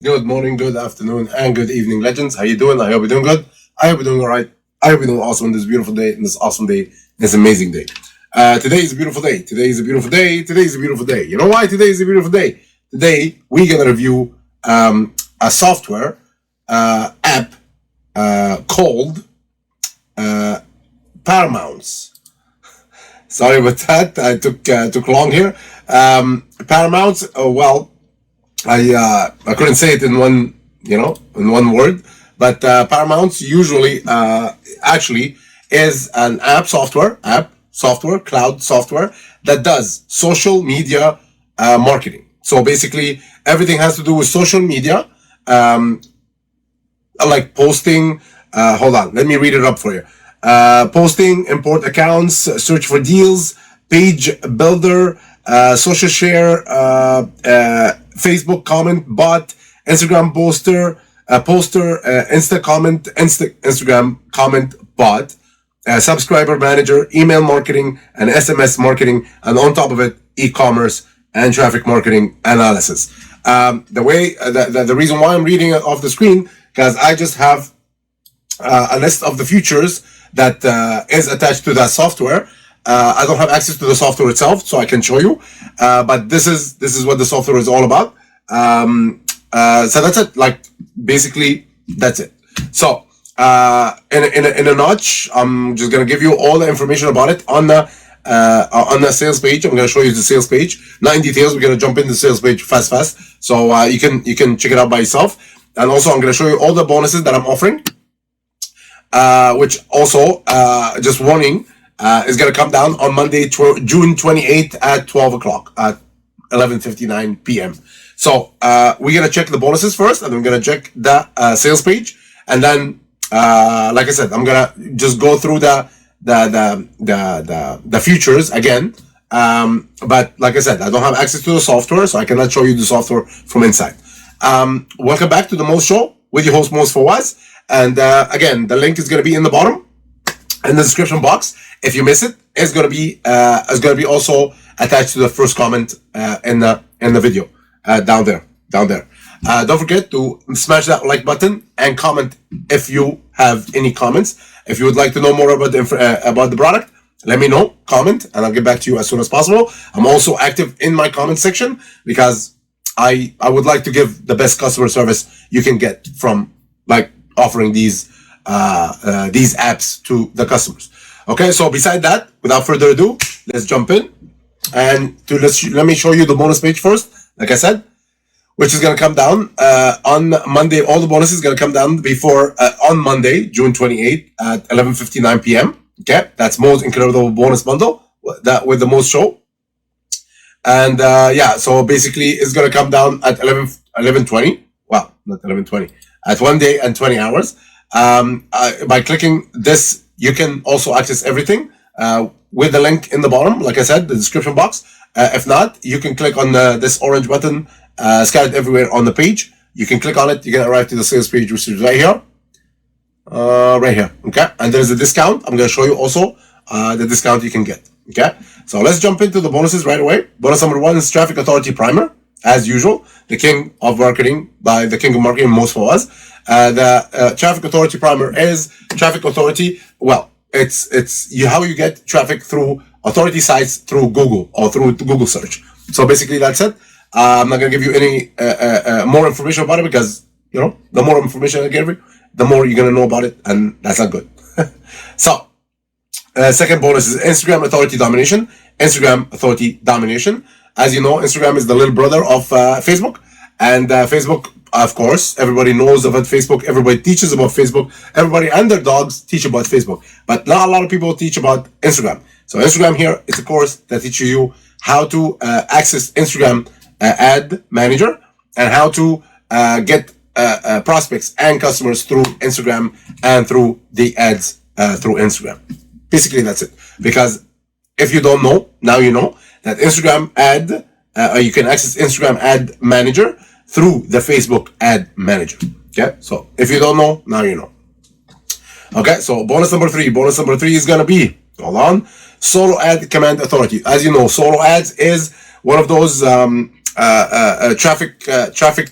Good morning, good afternoon, and good evening, legends. How you doing? I hope you're doing good. I hope you're doing all right. I hope you're doing awesome on this beautiful day, and this awesome day, this amazing day. Today is a beautiful day. Today is a beautiful day. Today is a beautiful day. You know why today is a beautiful day? Today, we're going to review a software app called ParaMountZ. Sorry about that. I took long here. ParaMountZ, I couldn't say it in one word, but ParaMountZ usually actually is an app software, cloud software that does social media marketing. So basically, everything has to do with social media, like posting. Hold on, let me read it up for you. Posting, import accounts, search for deals, page builder, social share, Facebook comment bot, Instagram poster, Instagram comment bot, subscriber manager, email marketing, and SMS marketing, and on top of it, e-commerce and traffic marketing analysis. The reason why I'm reading it off the screen, because I just have a list of the features that is attached to that software. I don't have access to the software itself, so I can show you. But this is what the software is all about. So that's it. Like basically, that's it. So in a notch, I'm just gonna give you all the information about it on the sales page. I'm gonna show you the sales page, not in details. We're gonna jump into the sales page fast. So you can check it out by yourself. And also, I'm gonna show you all the bonuses that I'm offering. Which also, just warning, is going to come down on Monday, June 28th at 12 o'clock at 11:59 p.m. So we're going to check the bonuses first, and then we're going to check the sales page. And then, like I said, I'm going to just go through the features again. But like I said, I don't have access to the software, so I cannot show you the software from inside. Welcome back to the Moez Show with your host, Moez Fawaz. And again, the link is going to be in the bottom in the description box. If you miss it, it's going to be also attached to the first comment in the video down there. Don't forget to smash that like button and comment if you have any comments. If you would like to know more about the product, let me know. Comment, and I'll get back to you as soon as possible. I'm also active in my comment section because I would like to give the best customer service you can get from like offering these apps to the customers. Okay, so beside that, without further ado, let's jump in and let me show you the bonus page first. Like I said, which is gonna come down on Monday. All the bonuses is gonna come down before on Monday, June 28th at 11:59 p.m. Okay, that's Moez incredible bonus bundle that with the Moez show. And yeah, so basically it's gonna come down at 11:20. Well, not 11:20. At 1 day and 20 hours. By clicking this, you can also access everything with the link in the bottom, like I said, the description box. If not, you can click on this orange button scattered everywhere on the page. You can click on it. You can arrive to the sales page, which is right here. Okay, and there's a discount. I'm going to show you also the discount you can get. Okay, so let's jump into the bonuses right away. Bonus number 1 is Traffic Authority Primer. As usual, the king of marketing by the king of marketing, Moez Fawaz. The Traffic Authority Primer is traffic authority. Well, it's how you get traffic through authority sites through Google or through Google search. So basically, that's it. I'm not gonna give you any more information about it because the more information I give you, the more you're gonna know about it, and that's not good. So, second bonus is Instagram Authority Domination. Instagram Authority Domination. As you know, Instagram is the little brother of Facebook, and Facebook, of course, everybody knows about Facebook. Everybody teaches about Facebook. Everybody and their dogs teach about Facebook, but not a lot of people teach about Instagram. So Instagram here is a course that teaches you how to access Instagram ad manager and how to get prospects and customers through Instagram and through the ads through Instagram. Basically, that's it. Because if you don't know, now you know that Instagram ad, you can access Instagram ad manager through the Facebook ad manager. Okay, so if you don't know, now you know. Okay, so bonus number 3. Bonus number 3 is gonna be, hold on, Solo Ad Command Authority. As you know, Solo Ads is one of those traffic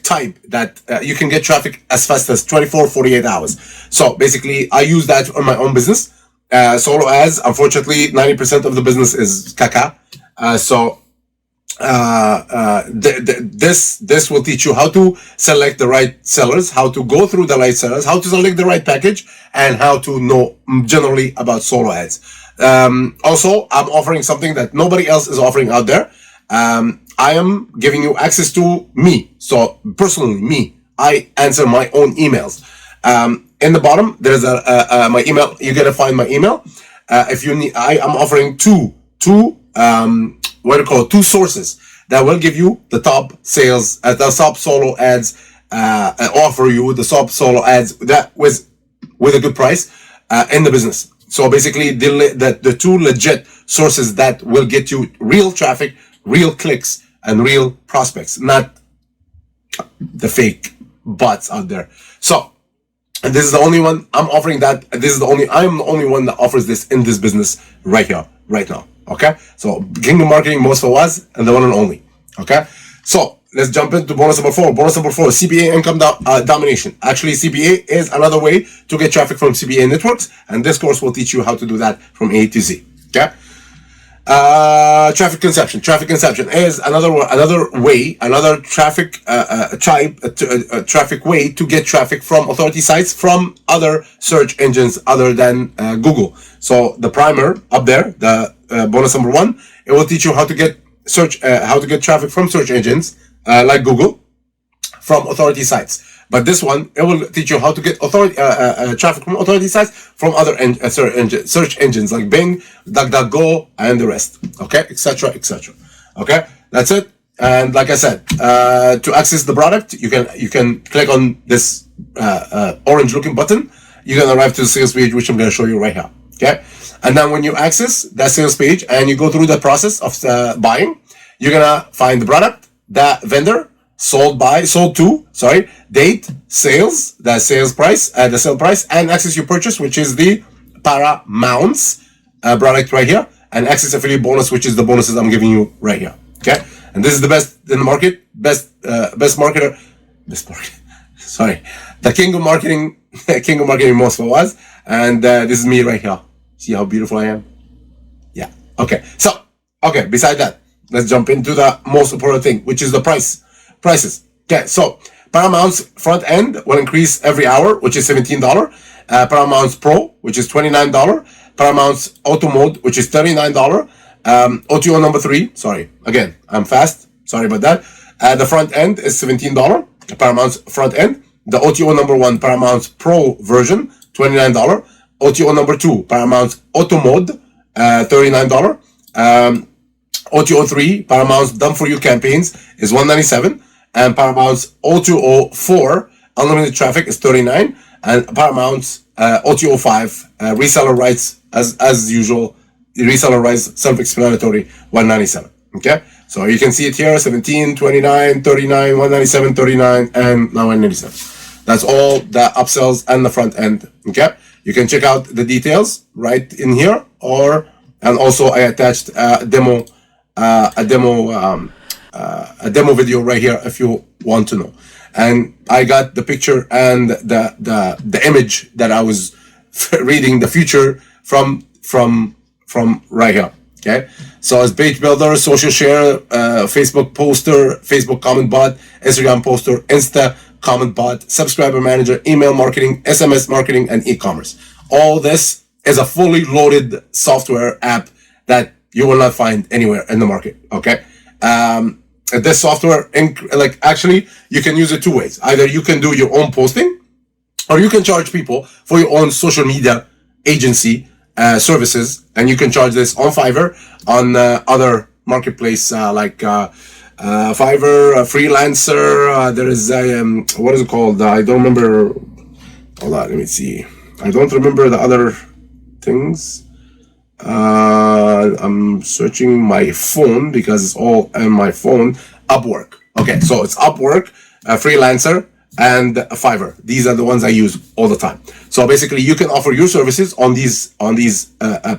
type that you can get traffic as fast as 48 hours. So basically, I use that on my own business. Solo ads, unfortunately, 90% of the business is caca. This will teach you how to select the right sellers, how to go through the right sellers, how to select the right package, and how to know generally about solo ads. Also, I'm offering something that nobody else is offering out there. I am giving you access to me. So personally, me, I answer my own emails. In the bottom, there's my email. You gotta find my email. If you need, I am offering two sources that will give you the top sales, the top solo ads, offer you the top solo ads that with a good price in the business. So basically, the two legit sources that will get you real traffic, real clicks, and real prospects, not the fake bots out there. So, and this is the only one I'm offering that. I'm the only one that offers this in this business right here, right now. Okay. So Kingdom Marketing, Moez Fawaz, and the one and only. Okay. So let's jump into bonus number 4. Bonus number 4, CPA income domination. Actually, CPA is another way to get traffic from CPA networks. And this course will teach you how to do that from A to Z. Okay. Traffic conception. Traffic conception is another way, another traffic traffic way to get traffic from authority sites, from other search engines other than Google. So the primer up there, the bonus number 1, it will teach you how to get traffic from search engines like Google, from authority sites. But this one, it will teach you how to get traffic from authority sites from other search engines like Bing, DuckDuckGo, and the rest. Okay, etc., etc. Okay, that's it. And like I said, to access the product, you can click on this orange-looking button. You're gonna arrive to the sales page, which I'm gonna show you right here. Okay, and then when you access that sales page and you go through the process of buying, you're gonna find the product, the vendor, sold to, date, sales, the sales price, the sale price, and access your purchase, which is the ParaMountZ product right here, and access affiliate bonus, which is the bonuses I'm giving you right here. Okay, and this is the best in the market, the Kingdom Marketing, Moez Fawaz, and this is me right here. See how beautiful I am? Yeah. Okay. So, beside that, let's jump into the most important thing, which is the prices. Okay, so ParaMountZ front end will increase every hour, which is $17. ParaMountZ Pro, which is $29. ParaMountZ Auto mode, which is $39. OTO number 3, sorry, again, I'm fast, sorry about that. The front end is $17, ParaMountZ front end. The OTO number 1, ParaMountZ Pro version, $29. OTO number 2, ParaMountZ Auto mode, $39. OTO 3, ParaMountZ Done For You campaigns is $197. And ParaMountZ OTO 4, unlimited traffic, is $39. And ParaMountZ OTO 5, reseller rights, as usual, the reseller rights, self-explanatory, $197. Okay, so you can see it here: 17, 29, 39, 197, 39, and now $197. That's all the upsells and the front end. Okay, you can check out the details right in here, and also I attached a demo video right here if you want to know. And I got the picture and the image that I was reading the future from right here. Okay, so as page builder, social share, Facebook poster, Facebook comment bot, Instagram poster, Insta comment bot, subscriber manager, email marketing, SMS marketing, and e-commerce. All this is a fully loaded software app that you will not find anywhere in the market. Okay, this software, actually, you can use it 2 ways. Either you can do your own posting, or you can charge people for your own social media agency services, and you can charge this on Fiverr, on other marketplace like Fiverr, Freelancer. There is what is it called? I don't remember. Hold on, let me see. I don't remember the other things. I'm searching my phone because it's all on my phone. Upwork. Okay, so it's Upwork, Freelancer, and Fiverr. These are the ones I use all the time. So basically, you can offer your services on these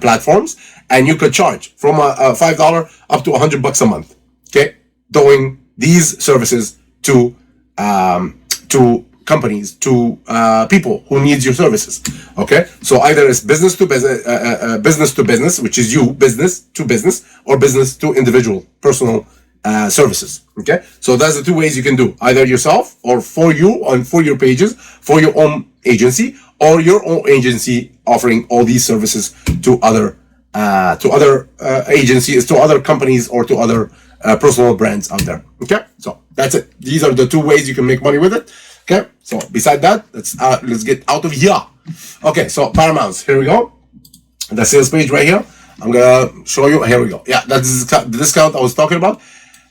platforms, and you could charge from $5 up to $100 a month. Okay, doing these services to companies, to people who need your services. Okay, so either it's business to business, which is you, business to business, or business to individual, personal services. Okay, so that's the two ways you can do, either yourself or for you on for your pages, for your own agency, or your own agency offering all these services to other agencies, to other companies, or to other personal brands out there. Okay, so that's it. These are the two ways you can make money with it. Okay, so beside that, let's get out of here. Okay, so ParaMountZ, here we go. The sales page right here. I'm gonna show you. Here we go. Yeah, that's the discount I was talking about.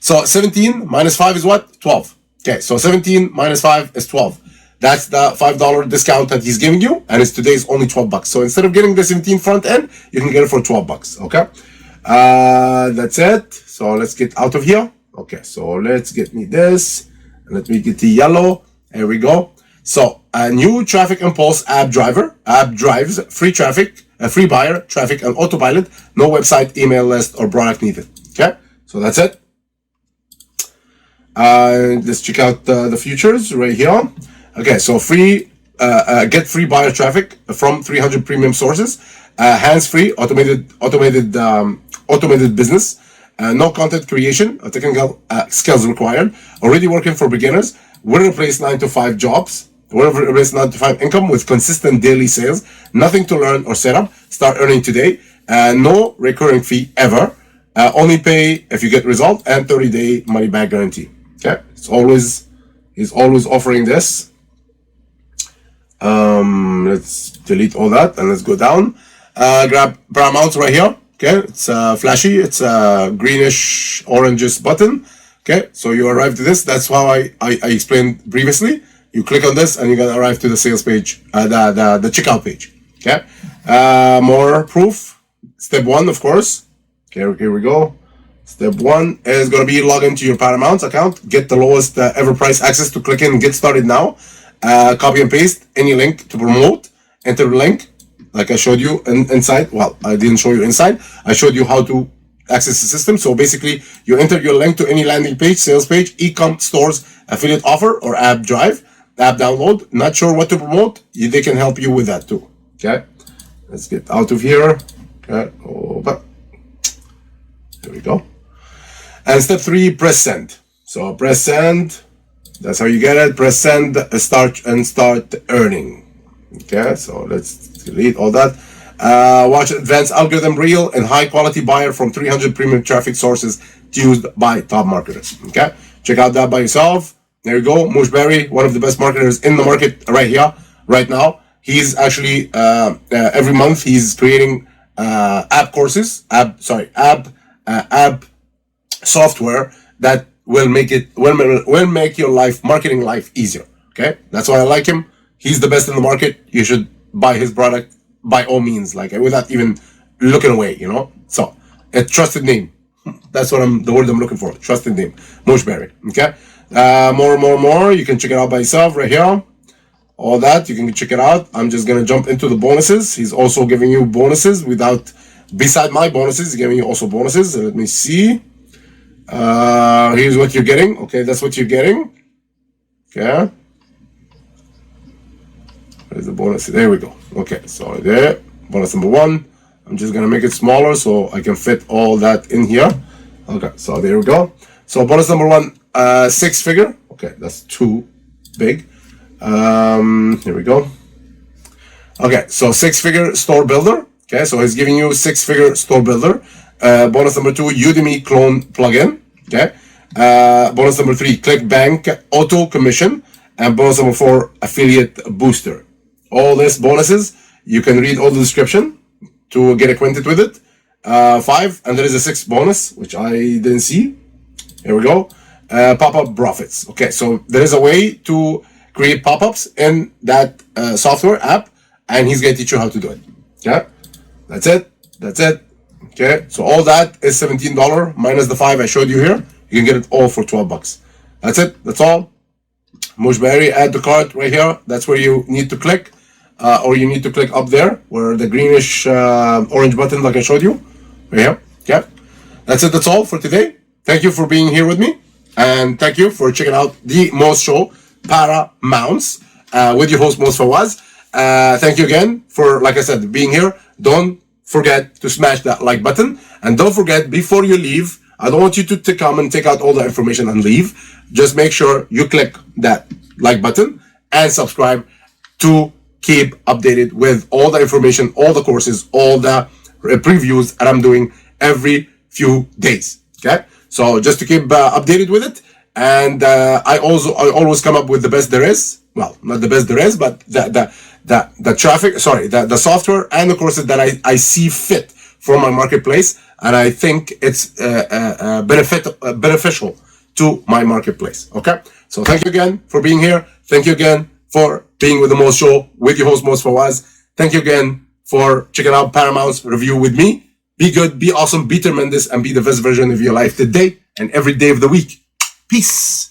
So 17 minus 5 is what? 12. Okay, so 17 minus 5 is 12. That's the $5 discount that he's giving you, and it's today's only 12 bucks. So instead of getting the 17 front end, you can get it for 12 bucks. Okay, that's it. So let's get out of here. Okay, so let's get me this, and let me get the yellow. Here we go. So a new traffic impulse app drives free traffic, free buyer traffic, and autopilot. No website, email list, or product needed. Okay, so that's it. Let's check out the features right here. Okay, so free, get free buyer traffic from 300 premium sources, hands-free, automated business, no content creation, technical skills required, already working for beginners, will replace 9-to-5 jobs, will replace 9-to-5 income with consistent daily sales, nothing to learn or set up, start earning today, no recurring fee ever, only pay if you get result, and 30-day money back guarantee. Okay, he's always offering this. Let's delete all that and let's go down. Grab ParaMountZ right here. Okay, it's flashy. It's a greenish orangish button. Okay, so you arrive to this. That's how I explained previously. You click on this and you're gonna arrive to the sales page, the checkout page. Okay, more proof. Step 1, of course. Okay, here we go. Step 1 is going to be log into your ParaMountZ account, get the lowest ever price access to click in and get started now. Copy and paste any link to promote, enter the link like I showed you inside. Well, I didn't show you inside. I showed you how to access the system. So basically you enter your link to any landing page, sales page, e-com stores, affiliate offer, or app drive, app download. Not sure what to promote? They can help you with that too. Okay, let's get out of here. Okay, there we go. And step 3, press send. So press send. That's how you get it. Press send, start earning. Okay, so let's delete all that. Watch advanced algorithm reel and high quality buyer from 300 premium traffic sources used by top marketers. Okay, check out that by yourself. There you go. Moez Bari, one of the best marketers in the market right here, right now. He's actually every month he's creating app software that will make your marketing life easier. Okay, that's why I like him. He's the best in the market. You should buy his product by all means, like without even looking away. You know, so a trusted name. That's what the word I'm looking for. Trusted name, Moez Bari. Okay, more. You can check it out by yourself right here. All that you can check it out. I'm just gonna jump into the bonuses. He's also giving you bonuses beside my bonuses. He's giving you also bonuses. Let me see. Here's what you're getting. Okay, that's what you're getting. Okay. Where's the bonus? There we go. Okay, so there. Bonus number 1. I'm just gonna make it smaller so I can fit all that in here. Okay, so there we go. So bonus number 1, 6-figure. Okay, that's too big. Here we go. Okay, so 6-figure store builder. Okay, so he's giving you 6-figure store builder. Bonus number 2, Udemy clone plugin. Okay. Bonus number 3, ClickBank auto commission, and bonus number 4, affiliate booster. All these bonuses, you can read all the description to get acquainted with it. 5, and there is a 6th bonus which I didn't see. Here we go. Pop-up profits. Okay, so there is a way to create pop-ups in that software app, and he's gonna teach you how to do it. Okay, that's it. Okay, so all that is $17 minus the 5 I showed you here. You can get it all for 12 bucks. That's it. That's all. Moez Bari, add the cart right here. That's where you need to click, or you need to click up there where the greenish orange button like I showed you right here. Okay, that's it. That's all for today. Thank you for being here with me, And thank you for checking out the most show, ParaMountZ, with your host, Moez Fawaz. Thank you again for, like I said, being here. Don't forget to smash that like button. And don't forget, before you leave, I don't want you to come and take out all the information and leave. Just make sure you click that like button and subscribe to keep updated with all the information, all the courses, all the previews that I'm doing every few days. Okay, so just to keep updated with it. And I always come up with the best there is. Well, not the best there is, but the software and the courses that I see fit for my marketplace, and I think it's beneficial to my marketplace. Okay, so thank you again for being here. Thank you again for being with the Moez Show with your host Moez Fawaz. Thank you again for checking out ParaMountZ Review with me. Be good, be awesome, be tremendous, and be the best version of your life today and every day of the week. Peace.